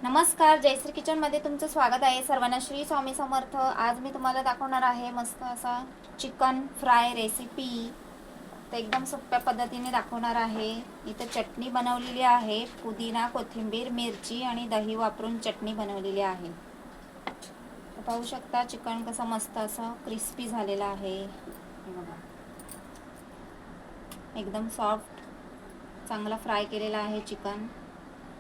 नमस्कार, जयश्री किचनमध्ये तुमचं स्वागत आहे. सर्वांना श्री स्वामी समर्थ. आज मी तुम्हाला दाखवणार आहे मस्त असा चिकन फ्राय रेसिपी. तर एकदम सोप्या पद्धतीने दाखवणार आहे. इथं चटणी बनवलेली आहे, पुदिना, कोथिंबीर, मिरची आणि दही वापरून चटणी बनवलेली आहे. पाहू शकता चिकन कसं मस्त असं क्रिस्पी झालेलं आहे. एकदम सॉफ्ट चांगला फ्राय केलेला आहे चिकन.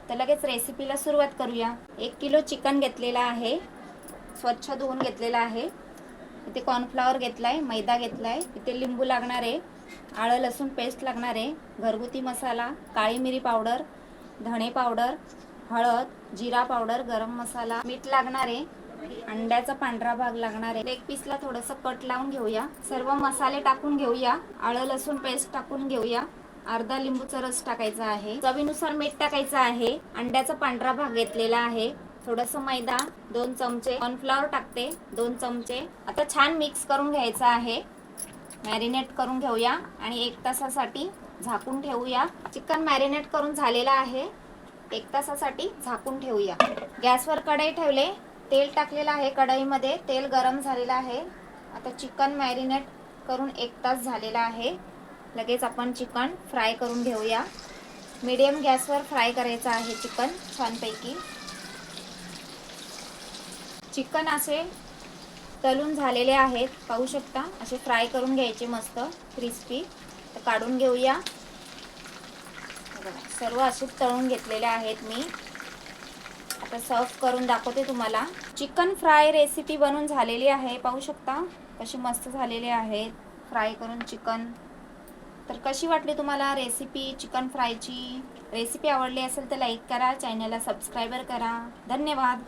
तर लगेच रेसिपीला सुरुवात करूया. 1 किलो चिकन घेतलेला आहे, स्वच्छ धुवून घेतलेला आहे. इथे कॉर्नफ्लॉवर घेतला आहे, मैदा घेतला आहे, इथे लिंबू लागणार आहे, आलं लसूण पेस्ट लागणार आहे, घरगुती मसाला, काळी मिरी पावडर, धणे पावडर, हळद, जिरा पावडर, गरम मसाला, मीठ लागणार आहे, अंड्याचा पांढरा भाग लागणार आहे. लेग पीसला थोडंसं कट लावून घेऊया. सर्व मसाले टाकून घेऊया, आलं लसूण पेस्ट टाकून घेऊया, अर्धा लिंबूचा रस टाकायचा आहे, चवीनुसार मीठ टाकायचं आहे, अंड्याचा पांढरा भाग घेतलेला आहे, थोडंसं मैदा 2 चमचे, कॉर्नफ्लॉवर टाकते 2 चमचे. आता छान मिक्स करून घ्यायचं आहे. मॅरिनेट करून घेऊया आणि 1 तासासाठी झाकून ठेवूया. चिकन मॅरिनेट करून झालेला आहे, 1 तासासाठी झाकून ठेवूया. गॅसवर कढई ठेवले, तेल टाकलेलं आहे, कढईमध्ये तेल गरम झालेलं आहे. आता चिकन मॅरिनेट करून 1 तास झालेला आहे. लगेच आपण चिकन फ्राय करून घेऊया. मीडियम गॅसवर फ्राय करायचं आहे चिकन छानपैकी. चिकन असे तळून झालेले आहेत, पाहू शकता. असे फ्राय करून घ्यायचे मस्त क्रिस्पी. तर काढून घेऊया. सर्व असे तळून घेतलेले आहेत मी. आता सर्व करून दाखवते तुम्हाला. चिकन फ्राय रेसिपी बनवून झालेली आहे, पाहू शकता कशी मस्त झालेली आहेत फ्राय करून चिकन. तर कशी वाटली तुम्हाला रेसिपी चिकन फ्रायची? रेसिपी आवडली असेल तर लाईक करा, चॅनलला सबस्क्राईबर करा. धन्यवाद.